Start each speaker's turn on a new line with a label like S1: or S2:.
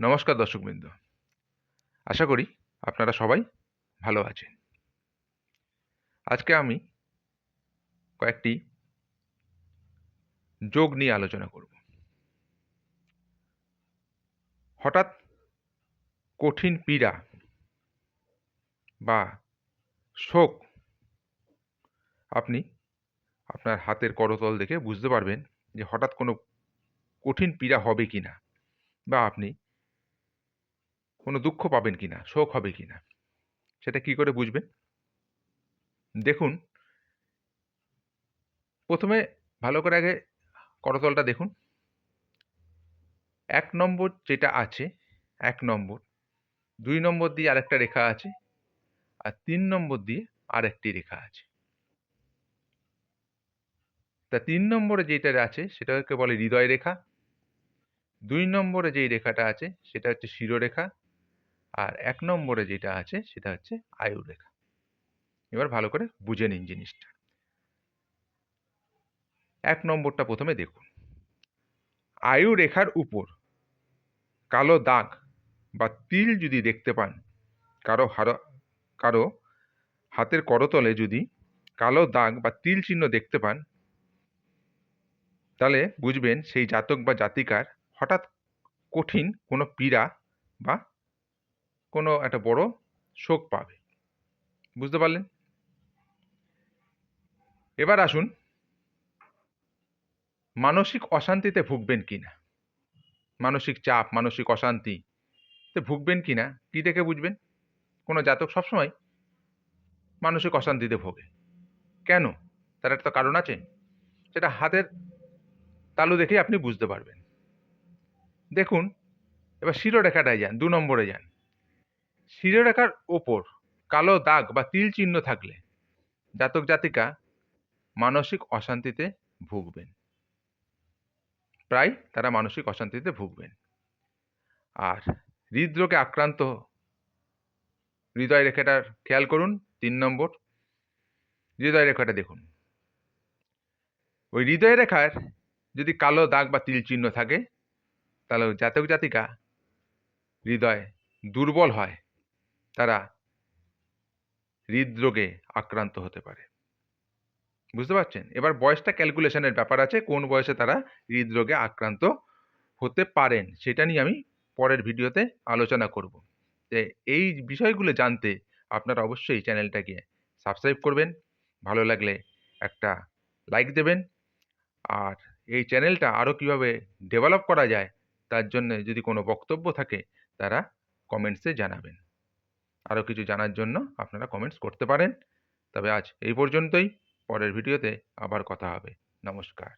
S1: নমস্কার দর্শকবৃন্দ, আশা করি আপনারা সবাই ভালো আছেন। আজকে আমি কয়েকটি যোগ নিয়ে আলোচনা করব। হঠাৎ কঠিন পীড়া বা শোক আপনি আপনার হাতের করতল দেখে বুঝতে পারবেন যে হঠাৎ কোনো কঠিন পীড়া হবে কিনা, বা আপনি কোনো দুঃখ পাবেন কিনা, শোক হবে কিনা, সেটা কি করে বুঝবেন? দেখুন, প্রথমে ভালো করে আগে করতলটা দেখুন। ১ নম্বর যেটা আছে, ১ নম্বর, ২ নম্বর দিয়ে আরেকটা রেখা আছে, আর ৩ নম্বর দিয়ে আরেকটি রেখা আছে। তা ৩ নম্বরে যেটা আছে সেটাকে বলে হৃদয় রেখা। ২ নম্বরে যেই রেখাটা আছে সেটা হচ্ছে শিরোরেখা। আর ১ নম্বরে যেটা আছে সেটা হচ্ছে আয়ুর রেখা। এবার ভালো করে বুঝে নিন জিনিসটা। ১ নম্বরটা প্রথমে দেখুন। আয়ু রেখার উপর কালো দাগ বা তিল যদি দেখতে পান, কারো হাতের করতলে যদি কালো দাগ বা তিল চিহ্ন দেখতে পান, তাহলে বুঝবেন সেই জাতক বা জাতিকার হঠাৎ কঠিন কোনো পীড়া বা কোনো একটা বড় শোক পাবে। বুঝতে পারলেন? এবার আসুন, মানসিক অশান্তিতে ভুগবেন কিনা, মানসিক চাপ, মানসিক অশান্তিতে ভুগবেন কিনা, কি দেখে বুঝবেন? কোনো জাতক সবসময় মানসিক অশান্তিতে ভোগে। কেন? তার একটা কারণ আছে। সেটা হাতের তালু দেখেই আপনি বুঝতে পারবেন। দেখুন, এবার শিরোরেখাটায় যান, ২ নম্বরে যান। শিরোরেখার ওপর কালো দাগ বা তিল চিহ্ন থাকলে জাতক জাতিকা মানসিক অশান্তিতে ভুগবেন। প্রায় তারা মানসিক অশান্তিতে ভুগবেন। আর হৃদরোগে আক্রান্ত হৃদয় রেখাটার খেয়াল করুন, ৩ নম্বর হৃদয় রেখাটা দেখুন। ওই হৃদয় রেখার যদি কালো দাগ বা তিল চিহ্ন থাকে, তাহলে ওই জাতক জাতিকা হৃদয় দুর্বল হয়, তারা হৃদরোগে আক্রান্ত হতে পারে। বুঝতে পারছেন? এবার বয়সটা ক্যালকুলেশনের ব্যাপার আছে, কোন বয়সে তারা হৃদরোগে আক্রান্ত হতে পারেন সেটা নিয়ে আমি পরের ভিডিওতে আলোচনা করব। যে এই বিষয়গুলো জানতে আপনারা অবশ্যই চ্যানেলটাকে সাবস্ক্রাইব করবেন, ভালো লাগলে একটা লাইক দেবেন। আর এই চ্যানেলটা আরও কীভাবে ডেভেলপ করা যায় তার জন্যে যদি কোনো বক্তব্য থাকে তারা কমেন্টসে জানাবেন। আরও কিছু জানার জন্য আপনারা কমেন্টস করতে পারেন। তবে আজ এই পর্যন্তই। পরের ভিডিওতে আবার কথা হবে। নমস্কার।